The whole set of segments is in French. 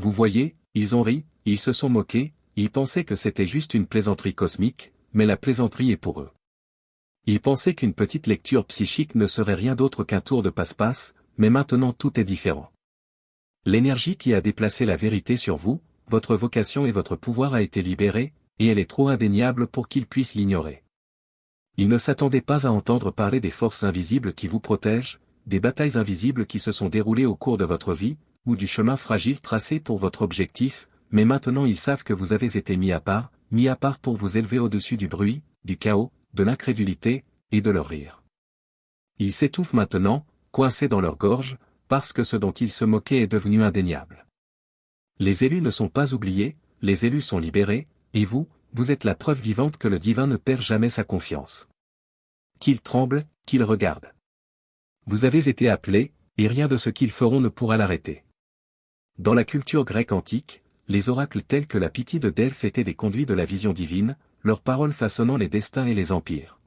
Vous voyez, ils ont ri, ils se sont moqués, ils pensaient que c'était juste une plaisanterie cosmique, mais la plaisanterie est pour eux. Ils pensaient qu'une petite lecture psychique ne serait rien d'autre qu'un tour de passe-passe, mais maintenant tout est différent. L'énergie qui a déplacé la vérité sur vous, votre vocation et votre pouvoir a été libérée, et elle est trop indéniable pour qu'ils puissent l'ignorer. Ils ne s'attendaient pas à entendre parler des forces invisibles qui vous protègent, des batailles invisibles qui se sont déroulées au cours de votre vie, ou du chemin fragile tracé pour votre objectif, mais maintenant ils savent que vous avez été mis à part pour vous élever au-dessus du bruit, du chaos, de l'incrédulité, et de leur rire. Ils s'étouffent maintenant, coincés dans leur gorge, parce que ce dont ils se moquaient est devenu indéniable. Les élus ne sont pas oubliés, les élus sont libérés, et vous êtes la preuve vivante que le divin ne perd jamais sa confiance. Qu'ils tremblent, qu'ils regardent. Vous avez été appelés, et rien de ce qu'ils feront ne pourra l'arrêter. Dans la culture grecque antique, les oracles tels que la Pythie de Delphes étaient des conduits de la vision divine, leurs paroles façonnant les destins et les empires.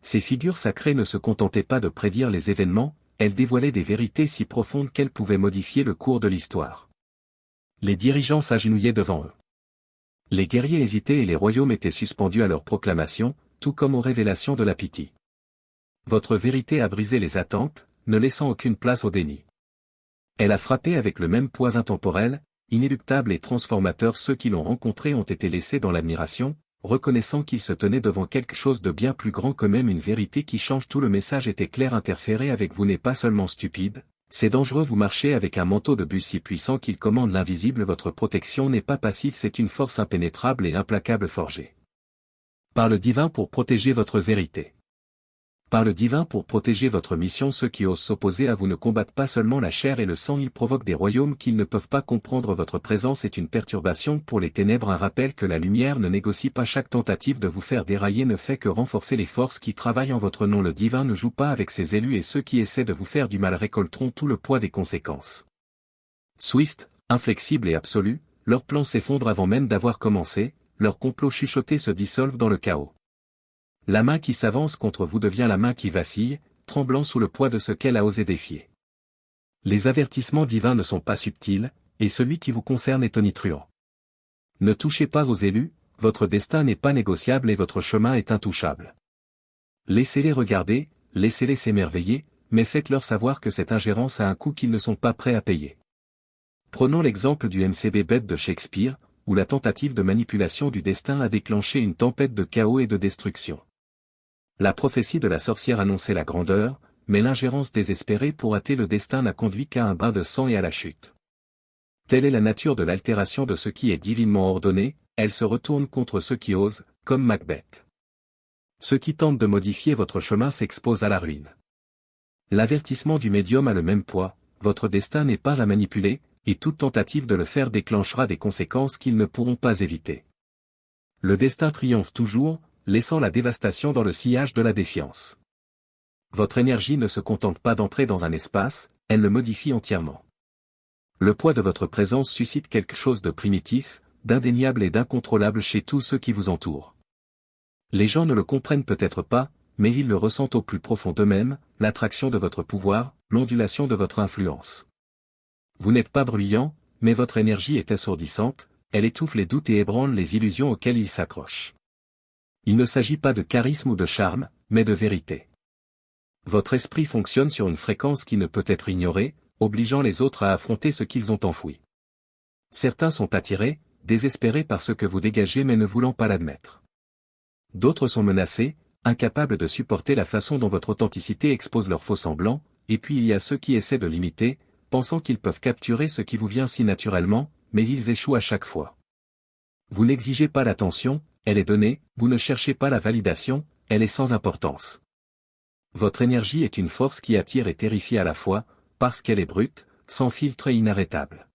Ces figures sacrées ne se contentaient pas de prédire les événements, elles dévoilaient des vérités si profondes qu'elles pouvaient modifier le cours de l'histoire. Les dirigeants s'agenouillaient devant eux. Les guerriers hésitaient et les royaumes étaient suspendus à leur proclamation, tout comme aux révélations de la Pythie. Votre vérité a brisé les attentes, ne laissant aucune place au déni. Elle a frappé avec le même poids intemporel, inéluctable et transformateur. Ceux qui l'ont rencontré ont été laissés dans l'admiration, reconnaissant qu'ils se tenaient devant quelque chose de bien plus grand que même une vérité qui change tout. Le message était clair: interférer avec vous n'est pas seulement stupide, c'est dangereux. Vous marchez avec un manteau de bus si puissant qu'il commande l'invisible. Votre protection n'est pas passive, c'est une force impénétrable et implacable forgée par le divin pour protéger votre vérité. Par le divin pour protéger votre mission. Ceux qui osent s'opposer à vous ne combattent pas seulement la chair et le sang, ils provoquent des royaumes qu'ils ne peuvent pas comprendre. Votre présence est une perturbation pour les ténèbres, un rappel que la lumière ne négocie pas. Chaque tentative de vous faire dérailler ne fait que renforcer les forces qui travaillent en votre nom. Le divin ne joue pas avec ses élus et ceux qui essaient de vous faire du mal récolteront tout le poids des conséquences. Swift, inflexible et absolu, leurs plans s'effondrent avant même d'avoir commencé, leurs complots chuchotés se dissolvent dans le chaos. La main qui s'avance contre vous devient la main qui vacille, tremblant sous le poids de ce qu'elle a osé défier. Les avertissements divins ne sont pas subtils, et celui qui vous concerne est tonitruant. Ne touchez pas aux élus, votre destin n'est pas négociable et votre chemin est intouchable. Laissez-les regarder, laissez-les s'émerveiller, mais faites-leur savoir que cette ingérence a un coût qu'ils ne sont pas prêts à payer. Prenons l'exemple du MCB bête de Shakespeare, où la tentative de manipulation du destin a déclenché une tempête de chaos et de destruction. La prophétie de la sorcière annonçait la grandeur, mais l'ingérence désespérée pour hâter le destin n'a conduit qu'à un bain de sang et à la chute. Telle est la nature de l'altération de ce qui est divinement ordonné, elle se retourne contre ceux qui osent, comme Macbeth. Ceux qui tentent de modifier votre chemin s'exposent à la ruine. L'avertissement du médium a le même poids, votre destin n'est pas à manipuler, et toute tentative de le faire déclenchera des conséquences qu'ils ne pourront pas éviter. Le destin triomphe toujours, laissant la dévastation dans le sillage de la défiance. Votre énergie ne se contente pas d'entrer dans un espace, elle le modifie entièrement. Le poids de votre présence suscite quelque chose de primitif, d'indéniable et d'incontrôlable chez tous ceux qui vous entourent. Les gens ne le comprennent peut-être pas, mais ils le ressentent au plus profond d'eux-mêmes, l'attraction de votre pouvoir, l'ondulation de votre influence. Vous n'êtes pas bruyant, mais votre énergie est assourdissante, elle étouffe les doutes et ébranle les illusions auxquelles ils s'accrochent. Il ne s'agit pas de charisme ou de charme, mais de vérité. Votre esprit fonctionne sur une fréquence qui ne peut être ignorée, obligeant les autres à affronter ce qu'ils ont enfoui. Certains sont attirés, désespérés par ce que vous dégagez mais ne voulant pas l'admettre. D'autres sont menacés, incapables de supporter la façon dont votre authenticité expose leurs faux semblants, et puis il y a ceux qui essaient de l'imiter, pensant qu'ils peuvent capturer ce qui vous vient si naturellement, mais ils échouent à chaque fois. Vous n'exigez pas l'attention, elle est donnée, vous ne cherchez pas la validation, elle est sans importance. Votre énergie est une force qui attire et terrifie à la fois, parce qu'elle est brute, sans filtre et inarrêtable.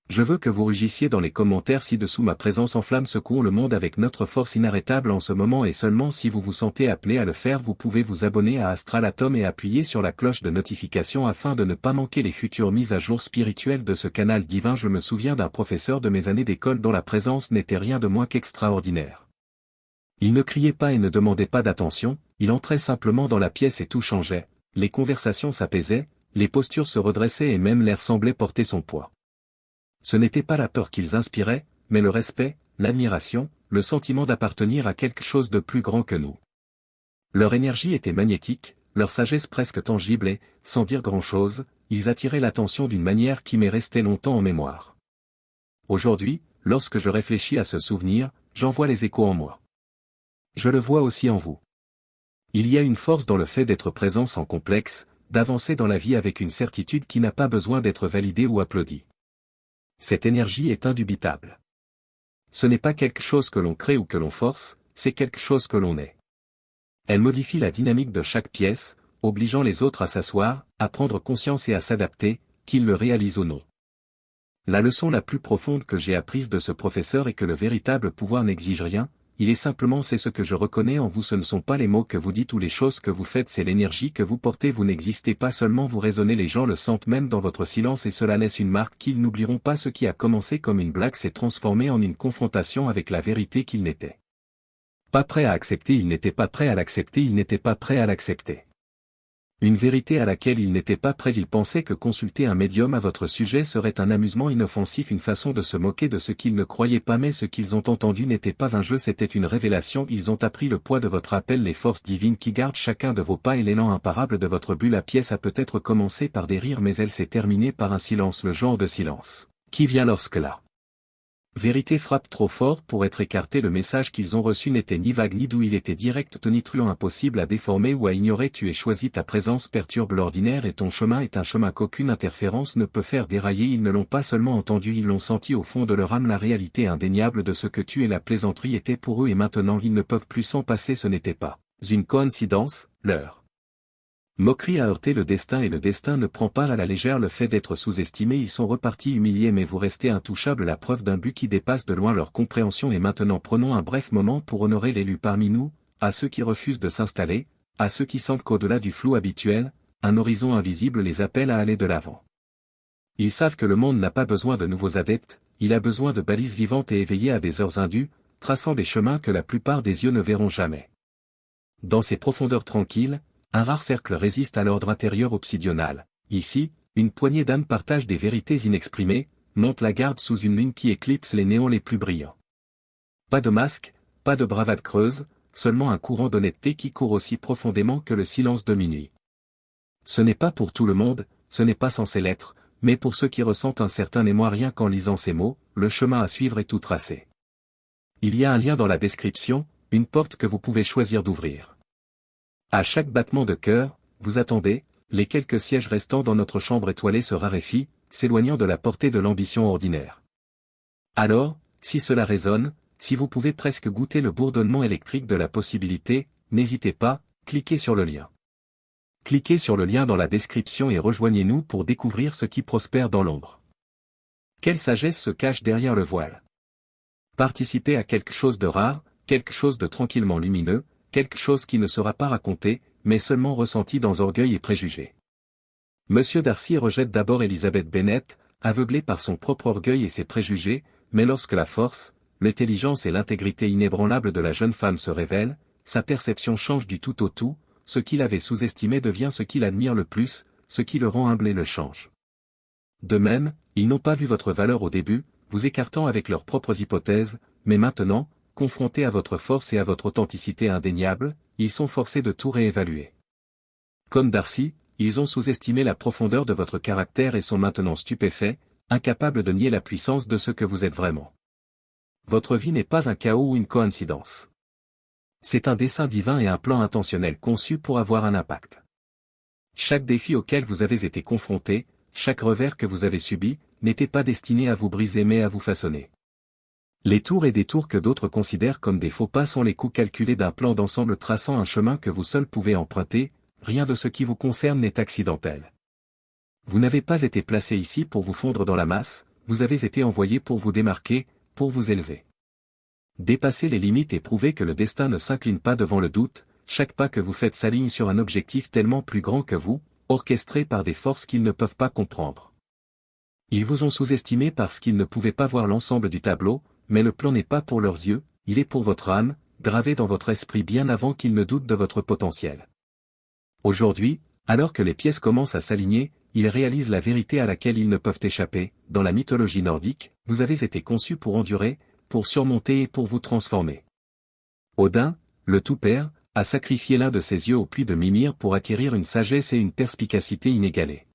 Je veux que vous rugissiez dans les commentaires ci-dessous. Ma présence en flamme secoue le monde avec notre force inarrêtable en ce moment, et seulement si vous vous sentez appelé à le faire vous pouvez vous abonner à Astral Atom et appuyer sur la cloche de notification afin de ne pas manquer les futures mises à jour spirituelles de ce canal divin. Je me souviens d'un professeur de mes années d'école dont la présence n'était rien de moins qu'extraordinaire. Il ne criait pas et ne demandait pas d'attention, il entrait simplement dans la pièce et tout changeait, les conversations s'apaisaient, les postures se redressaient et même l'air semblait porter son poids. Ce n'était pas la peur qu'ils inspiraient, mais le respect, l'admiration, le sentiment d'appartenir à quelque chose de plus grand que nous. Leur énergie était magnétique, leur sagesse presque tangible et, sans dire grand-chose, ils attiraient l'attention d'une manière qui m'est restée longtemps en mémoire. Aujourd'hui, lorsque je réfléchis à ce souvenir, j'en vois les échos en moi. Je le vois aussi en vous. Il y a une force dans le fait d'être présent sans complexe, d'avancer dans la vie avec une certitude qui n'a pas besoin d'être validée ou applaudie. Cette énergie est indubitable. Ce n'est pas quelque chose que l'on crée ou que l'on force, c'est quelque chose que l'on est. Elle modifie la dynamique de chaque pièce, obligeant les autres à s'asseoir, à prendre conscience et à s'adapter, qu'ils le réalisent ou non. La leçon la plus profonde que j'ai apprise de ce professeur est que le véritable pouvoir n'exige rien, il est simplement c'est ce que je reconnais en vous, ce ne sont pas les mots que vous dites ou les choses que vous faites, c'est l'énergie que vous portez, vous n'existez pas seulement, vous résonnez, les gens le sentent même dans votre silence et cela laisse une marque qu'ils n'oublieront pas. Ce qui a commencé comme une blague s'est transformé en une confrontation avec la vérité qu'il n'était pas prêt à accepter, il n'était pas prêt à l'accepter, il n'était pas prêt à l'accepter. Une vérité à laquelle il n'était pas prêt, il pensait que consulter un médium à votre sujet serait un amusement inoffensif, une façon de se moquer de ce qu'ils ne croyaient pas, mais ce qu'ils ont entendu n'était pas un jeu, c'était une révélation, ils ont appris le poids de votre appel, les forces divines qui gardent chacun de vos pas et l'élan imparable de votre but. La pièce a peut-être commencé par des rires mais elle s'est terminée par un silence, le genre de silence qui vient lorsque la vérité frappe trop fort pour être écarté. Le message qu'ils ont reçu n'était ni vague ni doux, il était direct, tonitruant, impossible à déformer ou à ignorer. Tu es choisi, ta présence perturbe l'ordinaire et ton chemin est un chemin qu'aucune interférence ne peut faire dérailler. Ils ne l'ont pas seulement entendu, ils l'ont senti au fond de leur âme, la réalité indéniable de ce que tu es. La plaisanterie était pour eux et maintenant ils ne peuvent plus s'en passer, ce n'était pas une coïncidence, leur moquerie a heurté le destin et le destin ne prend pas à la légère le fait d'être sous-estimé. Ils sont repartis humiliés mais vous restez intouchables, la preuve d'un but qui dépasse de loin leur compréhension. Et maintenant prenons un bref moment pour honorer l'élu parmi nous, à ceux qui refusent de s'installer, à ceux qui sentent qu'au-delà du flou habituel, un horizon invisible les appelle à aller de l'avant. Ils savent que le monde n'a pas besoin de nouveaux adeptes, il a besoin de balises vivantes et éveillées à des heures indues, traçant des chemins que la plupart des yeux ne verront jamais. Dans ces profondeurs tranquilles, un rare cercle résiste à l'ordre intérieur obsidional. Ici, une poignée d'âmes partage des vérités inexprimées, monte la garde sous une lune qui éclipse les néons les plus brillants. Pas de masque, pas de bravade creuse, seulement un courant d'honnêteté qui court aussi profondément que le silence de minuit. Ce n'est pas pour tout le monde, ce n'est pas censé l'être, mais pour ceux qui ressentent un certain émoi rien qu'en lisant ces mots, le chemin à suivre est tout tracé. Il y a un lien dans la description, une porte que vous pouvez choisir d'ouvrir. À chaque battement de cœur, vous attendez, les quelques sièges restants dans notre chambre étoilée se raréfient, s'éloignant de la portée de l'ambition ordinaire. Alors, si cela résonne, si vous pouvez presque goûter le bourdonnement électrique de la possibilité, n'hésitez pas, cliquez sur le lien. Cliquez sur le lien dans la description et rejoignez-nous pour découvrir ce qui prospère dans l'ombre. Quelle sagesse se cache derrière le voile? Participez à quelque chose de rare, quelque chose de tranquillement lumineux, quelque chose qui ne sera pas raconté, mais seulement ressenti dans orgueil et préjugés. Monsieur Darcy rejette d'abord Elizabeth Bennet, aveuglée par son propre orgueil et ses préjugés, mais lorsque la force, l'intelligence et l'intégrité inébranlable de la jeune femme se révèlent, sa perception change du tout au tout, ce qu'il avait sous-estimé devient ce qu'il admire le plus, ce qui le rend humble et le change. De même, ils n'ont pas vu votre valeur au début, vous écartant avec leurs propres hypothèses, mais maintenant, confrontés à votre force et à votre authenticité indéniable, ils sont forcés de tout réévaluer. Comme Darcy, ils ont sous-estimé la profondeur de votre caractère et sont maintenant stupéfaits, incapables de nier la puissance de ce que vous êtes vraiment. Votre vie n'est pas un chaos ou une coïncidence. C'est un dessein divin et un plan intentionnel conçu pour avoir un impact. Chaque défi auquel vous avez été confronté, chaque revers que vous avez subi, n'était pas destiné à vous briser mais à vous façonner. Les tours et détours que d'autres considèrent comme des faux pas sont les coups calculés d'un plan d'ensemble traçant un chemin que vous seul pouvez emprunter, rien de ce qui vous concerne n'est accidentel. Vous n'avez pas été placé ici pour vous fondre dans la masse, vous avez été envoyé pour vous démarquer, pour vous élever. Dépassez les limites et prouvez que le destin ne s'incline pas devant le doute, chaque pas que vous faites s'aligne sur un objectif tellement plus grand que vous, orchestré par des forces qu'ils ne peuvent pas comprendre. Ils vous ont sous-estimé parce qu'ils ne pouvaient pas voir l'ensemble du tableau, mais le plan n'est pas pour leurs yeux, il est pour votre âme, gravé dans votre esprit bien avant qu'ils ne doutent de votre potentiel. Aujourd'hui, alors que les pièces commencent à s'aligner, ils réalisent la vérité à laquelle ils ne peuvent échapper. Dans la mythologie nordique, vous avez été conçus pour endurer, pour surmonter et pour vous transformer. Odin, le Tout-Père, a sacrifié l'un de ses yeux au puits de Mimir pour acquérir une sagesse et une perspicacité inégalées.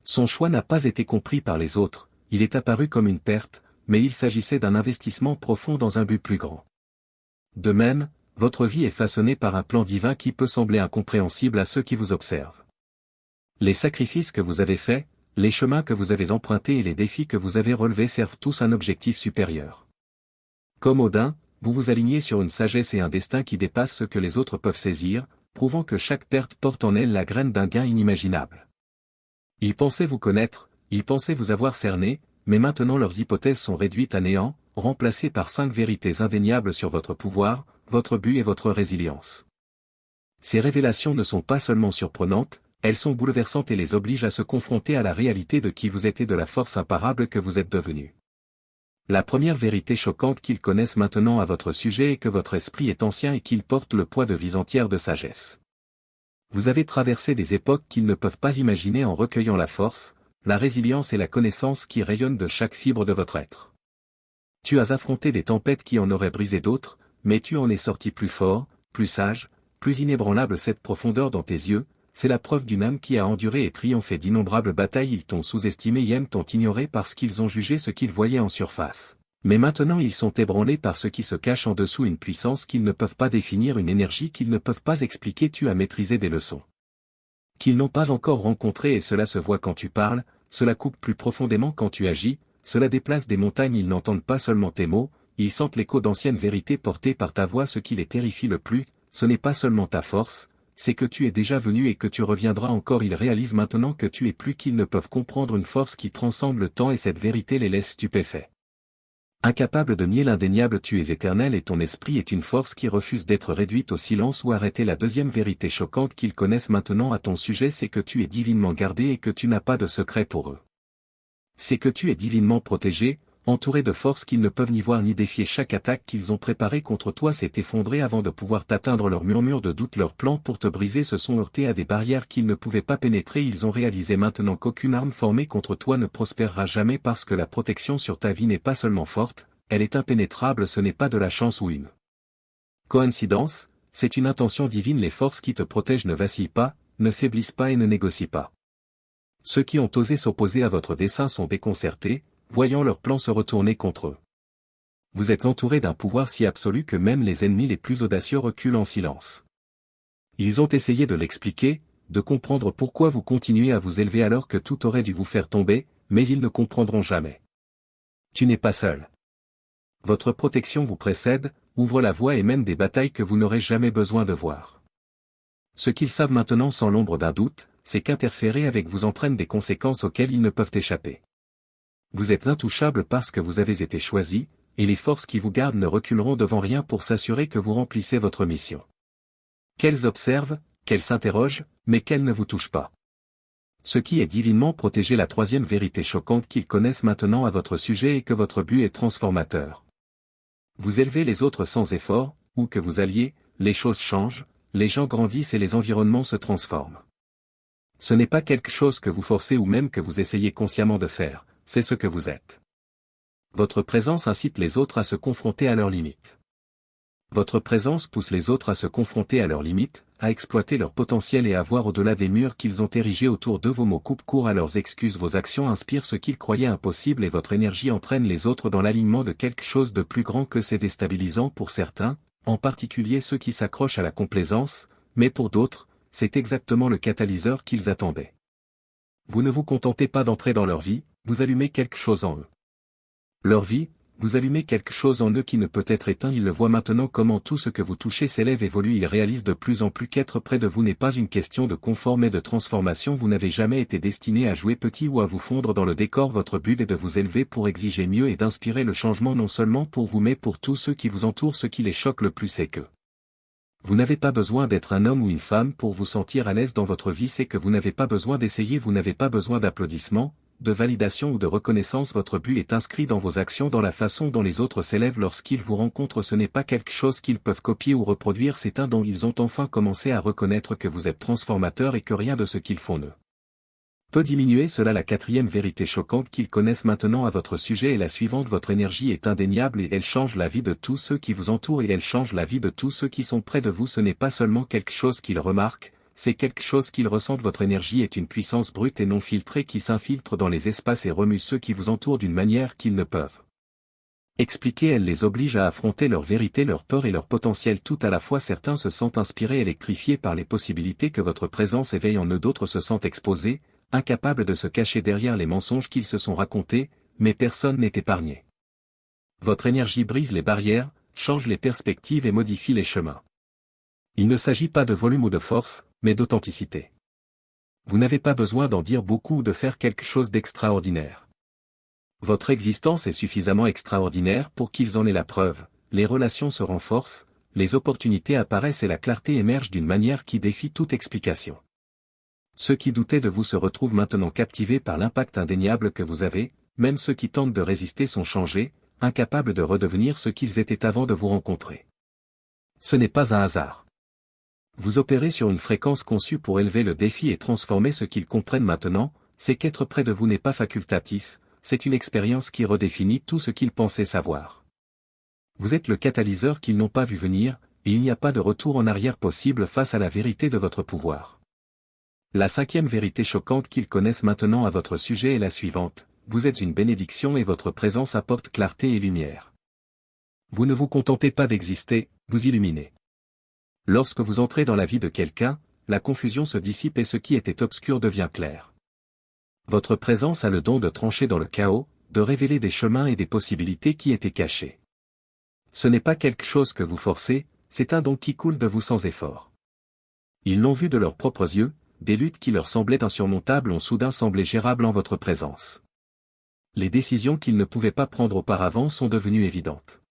Son choix n'a pas été compris par les autres, il est apparu comme une perte, mais il s'agissait d'un investissement profond dans un but plus grand. De même, votre vie est façonnée par un plan divin qui peut sembler incompréhensible à ceux qui vous observent. Les sacrifices que vous avez faits, les chemins que vous avez empruntés et les défis que vous avez relevés servent tous un objectif supérieur. Comme Odin, vous vous alignez sur une sagesse et un destin qui dépassent ce que les autres peuvent saisir, prouvant que chaque perte porte en elle la graine d'un gain inimaginable. Ils pensaient vous connaître, ils pensaient vous avoir cerné, mais maintenant leurs hypothèses sont réduites à néant, remplacées par 5 vérités indéniables sur votre pouvoir, votre but et votre résilience. Ces révélations ne sont pas seulement surprenantes, elles sont bouleversantes et les obligent à se confronter à la réalité de qui vous êtes et de la force imparable que vous êtes devenu. La première vérité choquante qu'ils connaissent maintenant à votre sujet est que votre esprit est ancien et qu'il porte le poids de vies entières de sagesse. Vous avez traversé des époques qu'ils ne peuvent pas imaginer en recueillant la force, la résilience et la connaissance qui rayonnent de chaque fibre de votre être. Tu as affronté des tempêtes qui en auraient brisé d'autres, mais tu en es sorti plus fort, plus sage, plus inébranlable. Cette profondeur dans tes yeux, c'est la preuve d'une âme qui a enduré et triomphé d'innombrables batailles. Ils t'ont sous-estimé et t'ont ignoré parce qu'ils ont jugé ce qu'ils voyaient en surface. Mais maintenant ils sont ébranlés par ce qui se cache en dessous, une puissance qu'ils ne peuvent pas définir, une énergie qu'ils ne peuvent pas expliquer. Tu as maîtrisé des leçons qu'ils n'ont pas encore rencontrées et cela se voit quand tu parles, cela coupe plus profondément quand tu agis, cela déplace des montagnes. Ils n'entendent pas seulement tes mots, ils sentent l'écho d'anciennes vérités portées par ta voix. Ce qui les terrifie le plus, ce n'est pas seulement ta force, c'est que tu es déjà venu et que tu reviendras encore. Ils réalisent maintenant que tu es plus qu'ils ne peuvent comprendre une force qui transcende le temps et cette vérité les laisse stupéfaits. Incapable de nier l'indéniable, tu es éternel et ton esprit est une force qui refuse d'être réduite au silence ou arrêtée. La deuxième vérité choquante qu'ils connaissent maintenant à ton sujet, c'est que tu es divinement gardé et que tu n'as pas de secret pour eux. C'est que tu es divinement protégé, entouré de forces qu'ils ne peuvent ni voir ni défier. Chaque attaque qu'ils ont préparée contre toi s'est effondrée avant de pouvoir t'atteindre. Leurs murmures de doute, leurs plans pour te briser se sont heurtés à des barrières qu'ils ne pouvaient pas pénétrer. Ils ont réalisé maintenant qu'aucune arme formée contre toi ne prospérera jamais parce que la protection sur ta vie n'est pas seulement forte, elle est impénétrable. Ce n'est pas de la chance ou une coïncidence, c'est une intention divine. Les forces qui te protègent ne vacillent pas, ne faiblissent pas et ne négocient pas. Ceux qui ont osé s'opposer à votre dessein sont déconcertés, voyant leurs plans se retourner contre eux. Vous êtes entouré d'un pouvoir si absolu que même les ennemis les plus audacieux reculent en silence. Ils ont essayé de l'expliquer, de comprendre pourquoi vous continuez à vous élever alors que tout aurait dû vous faire tomber, mais ils ne comprendront jamais. Tu n'es pas seul. Votre protection vous précède, ouvre la voie et mène des batailles que vous n'aurez jamais besoin de voir. Ce qu'ils savent maintenant sans l'ombre d'un doute, c'est qu'interférer avec vous entraîne des conséquences auxquelles ils ne peuvent échapper. Vous êtes intouchable parce que vous avez été choisi, et les forces qui vous gardent ne reculeront devant rien pour s'assurer que vous remplissez votre mission. Qu'elles observent, qu'elles s'interrogent, mais qu'elles ne vous touchent pas. Ce qui est divinement protégé. La troisième vérité choquante qu'ils connaissent maintenant à votre sujet est que votre but est transformateur. Vous élevez les autres sans effort, où que vous alliez, les choses changent, les gens grandissent et les environnements se transforment. Ce n'est pas quelque chose que vous forcez ou même que vous essayez consciemment de faire. C'est ce que vous êtes. Votre présence incite les autres à se confronter à leurs limites. Votre présence pousse les autres à se confronter à leurs limites, à exploiter leur potentiel et à voir au-delà des murs qu'ils ont érigés autour d'eux. Vos mots coupent court à leurs excuses, vos actions inspirent ce qu'ils croyaient impossible et votre énergie entraîne les autres dans l'alignement de quelque chose de plus grand que c'est déstabilisant pour certains, en particulier ceux qui s'accrochent à la complaisance, mais pour d'autres, c'est exactement le catalyseur qu'ils attendaient. Vous ne vous contentez pas d'entrer dans leur vie, vous allumez quelque chose en eux. Leur vie, vous allumez quelque chose en eux qui ne peut être éteint. Ils le voient maintenant comment tout ce que vous touchez s'élève, évolue. Ils réalisent de plus en plus qu'être près de vous n'est pas une question de confort mais de transformation. Vous n'avez jamais été destiné à jouer petit ou à vous fondre dans le décor. Votre but est de vous élever pour exiger mieux et d'inspirer le changement non seulement pour vous mais pour tous ceux qui vous entourent. Ce qui les choque le plus c'est que vous n'avez pas besoin d'être un homme ou une femme pour vous sentir à l'aise dans votre vie. C'est que vous n'avez pas besoin d'essayer, vous n'avez pas besoin d'applaudissements, de validation ou de reconnaissance. Votre but est inscrit dans vos actions, dans la façon dont les autres s'élèvent lorsqu'ils vous rencontrent. Ce n'est pas quelque chose qu'ils peuvent copier ou reproduire, c'est un dont ils ont enfin commencé à reconnaître que vous êtes transformateur et que rien de ce qu'ils font ne peut diminuer cela. La quatrième vérité choquante qu'ils connaissent maintenant à votre sujet est la suivante: votre énergie est indéniable et elle change la vie de tous ceux qui vous entourent et elle change la vie de tous ceux qui sont près de vous. Ce n'est pas seulement quelque chose qu'ils remarquent, c'est quelque chose qu'ils ressentent. Votre énergie est une puissance brute et non filtrée qui s'infiltre dans les espaces et remue ceux qui vous entourent d'une manière qu'ils ne peuvent expliquer. Elle les oblige à affronter leur vérité, leur peur et leur potentiel tout à la fois. Certains se sentent inspirés, électrifiés par les possibilités que votre présence éveille en eux, d'autres se sentent exposés, incapables de se cacher derrière les mensonges qu'ils se sont racontés, mais personne n'est épargné. Votre énergie brise les barrières, change les perspectives et modifie les chemins. Il ne s'agit pas de volume ou de force, mais d'authenticité. Vous n'avez pas besoin d'en dire beaucoup ou de faire quelque chose d'extraordinaire. Votre existence est suffisamment extraordinaire pour qu'ils en aient la preuve. Les relations se renforcent, les opportunités apparaissent et la clarté émerge d'une manière qui défie toute explication. Ceux qui doutaient de vous se retrouvent maintenant captivés par l'impact indéniable que vous avez, même ceux qui tentent de résister sont changés, incapables de redevenir ce qu'ils étaient avant de vous rencontrer. Ce n'est pas un hasard. Vous opérez sur une fréquence conçue pour élever le défi et transformer. Ce qu'ils comprennent maintenant, c'est qu'être près de vous n'est pas facultatif, c'est une expérience qui redéfinit tout ce qu'ils pensaient savoir. Vous êtes le catalyseur qu'ils n'ont pas vu venir, et il n'y a pas de retour en arrière possible face à la vérité de votre pouvoir. La cinquième vérité choquante qu'ils connaissent maintenant à votre sujet est la suivante: vous êtes une bénédiction et votre présence apporte clarté et lumière. Vous ne vous contentez pas d'exister, vous illuminez. Lorsque vous entrez dans la vie de quelqu'un, la confusion se dissipe et ce qui était obscur devient clair. Votre présence a le don de trancher dans le chaos, de révéler des chemins et des possibilités qui étaient cachés. Ce n'est pas quelque chose que vous forcez, c'est un don qui coule de vous sans effort. Ils l'ont vu de leurs propres yeux, des luttes qui leur semblaient insurmontables ont soudain semblé gérables en votre présence. Les décisions qu'ils ne pouvaient pas prendre auparavant sont devenues évidentes.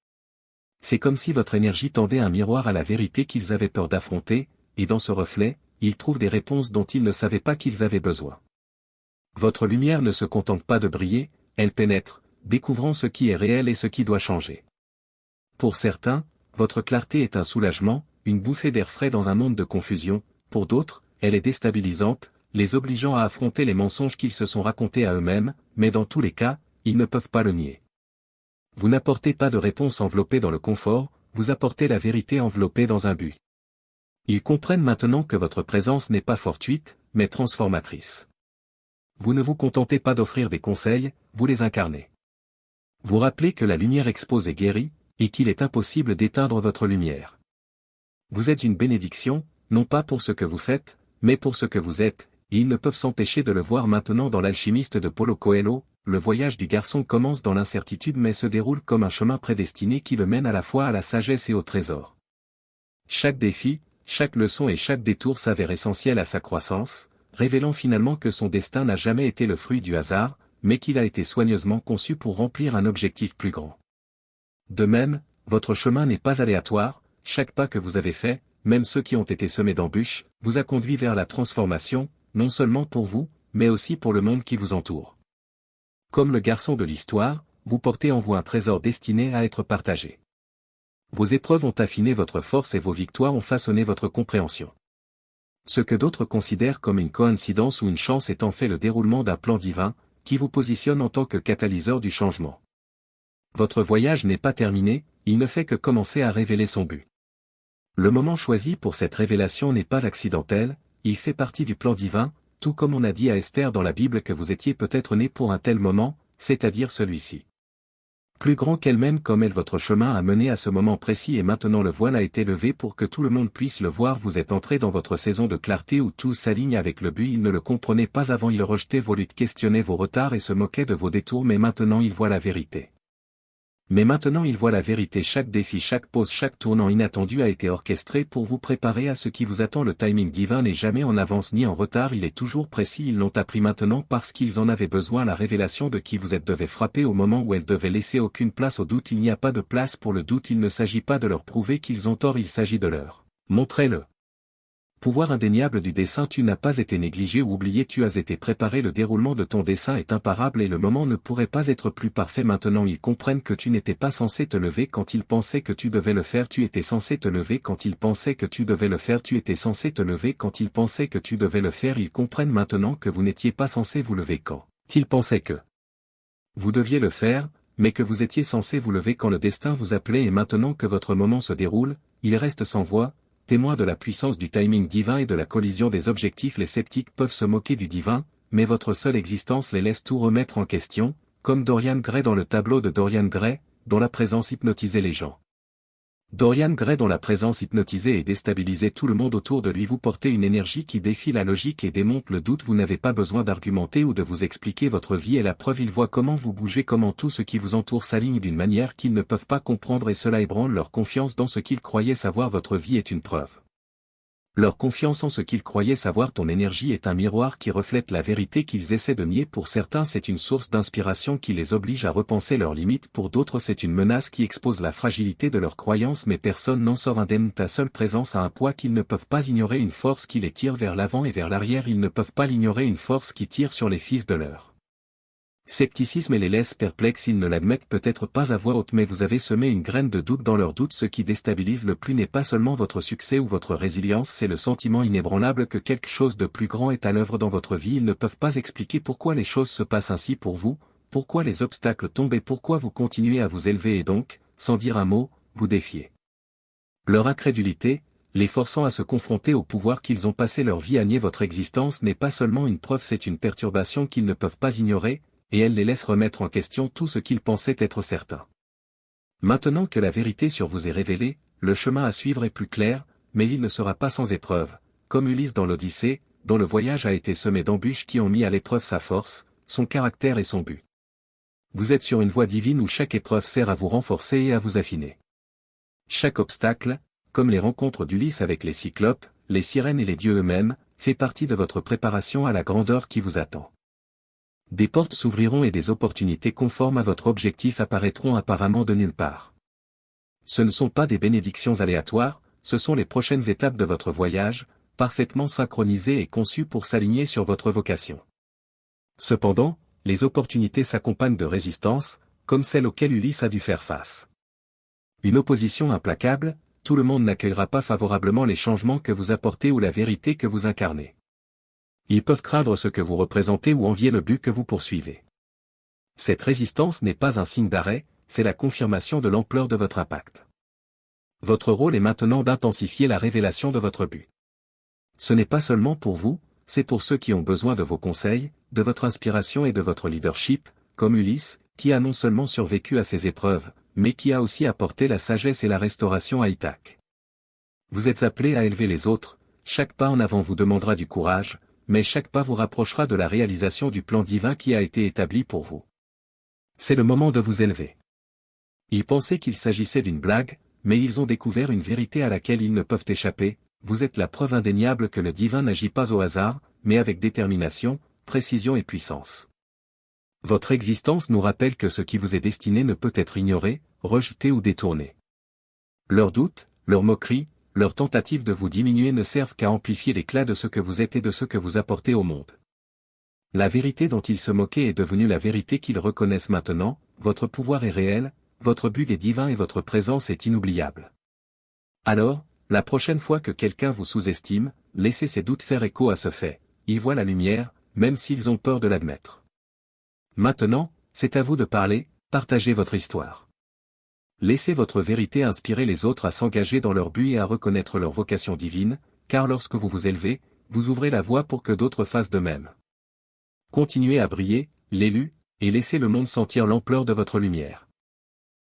C'est comme si votre énergie tendait un miroir à la vérité qu'ils avaient peur d'affronter, et dans ce reflet, ils trouvent des réponses dont ils ne savaient pas qu'ils avaient besoin. Votre lumière ne se contente pas de briller, elle pénètre, découvrant ce qui est réel et ce qui doit changer. Pour certains, votre clarté est un soulagement, une bouffée d'air frais dans un monde de confusion, pour d'autres, elle est déstabilisante, les obligeant à affronter les mensonges qu'ils se sont racontés à eux-mêmes, mais dans tous les cas, ils ne peuvent pas le nier. Vous n'apportez pas de réponse enveloppée dans le confort, vous apportez la vérité enveloppée dans un but. Ils comprennent maintenant que votre présence n'est pas fortuite, mais transformatrice. Vous ne vous contentez pas d'offrir des conseils, vous les incarnez. Vous rappelez que la lumière expose et guérit, et qu'il est impossible d'éteindre votre lumière. Vous êtes une bénédiction, non pas pour ce que vous faites, mais pour ce que vous êtes, et ils ne peuvent s'empêcher de le voir maintenant dans L'Alchimiste de Paulo Coelho. Le voyage du garçon commence dans l'incertitude mais se déroule comme un chemin prédestiné qui le mène à la fois à la sagesse et au trésor. Chaque défi, chaque leçon et chaque détour s'avère essentiel à sa croissance, révélant finalement que son destin n'a jamais été le fruit du hasard, mais qu'il a été soigneusement conçu pour remplir un objectif plus grand. De même, votre chemin n'est pas aléatoire, chaque pas que vous avez fait, même ceux qui ont été semés d'embûches, vous a conduit vers la transformation, non seulement pour vous, mais aussi pour le monde qui vous entoure. Comme le garçon de l'histoire, vous portez en vous un trésor destiné à être partagé. Vos épreuves ont affiné votre force et vos victoires ont façonné votre compréhension. Ce que d'autres considèrent comme une coïncidence ou une chance est en fait le déroulement d'un plan divin, qui vous positionne en tant que catalyseur du changement. Votre voyage n'est pas terminé, il ne fait que commencer à révéler son but. Le moment choisi pour cette révélation n'est pas accidentel, il fait partie du plan divin, tout comme on a dit à Esther dans la Bible que vous étiez peut-être né pour un tel moment, c'est-à-dire celui-ci. Plus grand qu'elle-même comme elle votre chemin a mené à ce moment précis et maintenant le voile a été levé pour que tout le monde puisse le voir. Vous êtes entré dans votre saison de clarté où tout s'aligne avec le but. Il ne le comprenait pas avant, il rejetait vos luttes, questionnait vos retards et se moquait de vos détours, mais maintenant il voit la vérité. Chaque défi, chaque pause, chaque tournant inattendu a été orchestré pour vous préparer à ce qui vous attend. Le timing divin n'est jamais en avance ni en retard, il est toujours précis. Ils l'ont appris maintenant parce qu'ils en avaient besoin. La révélation de qui vous êtes devait frapper au moment où elle devait laisser aucune place au doute. Il n'y a pas de place pour le doute, il ne s'agit pas de leur prouver qu'ils ont tort, il s'agit de leur montrer-le. Pouvoir indéniable du dessin. Tu n'as pas été négligé ou oublié, tu as été préparé. Le déroulement de ton dessin est imparable et le moment ne pourrait pas être plus parfait. Maintenant ils comprennent que tu n'étais pas censé te lever quand ils pensaient que tu devais le faire. Tu étais censé te lever quand ils pensaient que tu devais le faire. Tu étais censé te lever quand ils pensaient que tu devais le faire. Ils comprennent maintenant que vous n'étiez pas censé vous lever quand ils pensaient que vous deviez le faire, mais que vous étiez censé vous lever quand le destin vous appelait. Et maintenant que votre moment se déroule, il reste sans voix. Témoins de la puissance du timing divin et de la collision des objectifs. Les sceptiques peuvent se moquer du divin, mais votre seule existence les laisse tout remettre en question, comme Dorian Gray dans le tableau de Dorian Gray, dont la présence hypnotisait les gens. Dorian Gray dont la présence hypnotisait et déstabilisait tout le monde autour de lui. Vous portez une énergie qui défie la logique et démonte le doute. Vous n'avez pas besoin d'argumenter ou de vous expliquer. Votre vie est la preuve. Ils voient comment vous bougez, comment tout ce qui vous entoure s'aligne d'une manière qu'ils ne peuvent pas comprendre et cela ébranle leur confiance dans ce qu'ils croyaient savoir. Votre vie est une preuve. Leur confiance en ce qu'ils croyaient savoir. Ton énergie est un miroir qui reflète la vérité qu'ils essaient de nier. Pour certains c'est une source d'inspiration qui les oblige à repenser leurs limites. Pour d'autres c'est une menace qui expose la fragilité de leurs croyances. Mais personne n'en sort indemne. Ta seule présence a un poids qu'ils ne peuvent pas ignorer. Une force qui les tire vers l'avant et vers l'arrière. Ils ne peuvent pas l'ignorer. Une force qui tire sur les fils de leur scepticisme et les laisse perplexes. Ils ne l'admettent peut-être pas à voix haute, mais vous avez semé une graine de doute dans leur doute. Ce qui déstabilise le plus n'est pas seulement votre succès ou votre résilience, c'est le sentiment inébranlable que quelque chose de plus grand est à l'œuvre dans votre vie. Ils ne peuvent pas expliquer pourquoi les choses se passent ainsi pour vous, pourquoi les obstacles tombent et pourquoi vous continuez à vous élever et donc, sans dire un mot, vous défiez. Leur incrédulité, les forçant à se confronter au pouvoir qu'ils ont passé leur vie à nier. Votre existence n'est pas seulement une preuve, c'est une perturbation qu'ils ne peuvent pas ignorer, et elle les laisse remettre en question tout ce qu'ils pensaient être certain. Maintenant que la vérité sur vous est révélée, le chemin à suivre est plus clair, mais il ne sera pas sans épreuve, comme Ulysse dans l'Odyssée, dont le voyage a été semé d'embûches qui ont mis à l'épreuve sa force, son caractère et son but. Vous êtes sur une voie divine où chaque épreuve sert à vous renforcer et à vous affiner. Chaque obstacle, comme les rencontres d'Ulysse avec les cyclopes, les sirènes et les dieux eux-mêmes, fait partie de votre préparation à la grandeur qui vous attend. Des portes s'ouvriront et des opportunités conformes à votre objectif apparaîtront apparemment de nulle part. Ce ne sont pas des bénédictions aléatoires, ce sont les prochaines étapes de votre voyage, parfaitement synchronisées et conçues pour s'aligner sur votre vocation. Cependant, les opportunités s'accompagnent de résistance, comme celle auquel Ulysse a dû faire face. Une opposition implacable, tout le monde n'accueillera pas favorablement les changements que vous apportez ou la vérité que vous incarnez. Ils peuvent craindre ce que vous représentez ou envier le but que vous poursuivez. Cette résistance n'est pas un signe d'arrêt, c'est la confirmation de l'ampleur de votre impact. Votre rôle est maintenant d'intensifier la révélation de votre but. Ce n'est pas seulement pour vous, c'est pour ceux qui ont besoin de vos conseils, de votre inspiration et de votre leadership, comme Ulysse, qui a non seulement survécu à ces épreuves, mais qui a aussi apporté la sagesse et la restauration à Ithaque. Vous êtes appelés à élever les autres, chaque pas en avant vous demandera du courage, mais chaque pas vous rapprochera de la réalisation du plan divin qui a été établi pour vous. C'est le moment de vous élever. Ils pensaient qu'il s'agissait d'une blague, mais ils ont découvert une vérité à laquelle ils ne peuvent échapper. Vous êtes la preuve indéniable que le divin n'agit pas au hasard, mais avec détermination, précision et puissance. Votre existence nous rappelle que ce qui vous est destiné ne peut être ignoré, rejeté ou détourné. Leurs doutes, leurs moqueries, leurs tentatives de vous diminuer ne servent qu'à amplifier l'éclat de ce que vous êtes et de ce que vous apportez au monde. La vérité dont ils se moquaient est devenue la vérité qu'ils reconnaissent maintenant, votre pouvoir est réel, votre but est divin et votre présence est inoubliable. Alors, la prochaine fois que quelqu'un vous sous-estime, laissez ces doutes faire écho à ce fait, ils voient la lumière, même s'ils ont peur de l'admettre. Maintenant, c'est à vous de parler, partagez votre histoire. Laissez votre vérité inspirer les autres à s'engager dans leur but et à reconnaître leur vocation divine, car lorsque vous vous élevez, vous ouvrez la voie pour que d'autres fassent de même. Continuez à briller, l'élu, et laissez le monde sentir l'ampleur de votre lumière.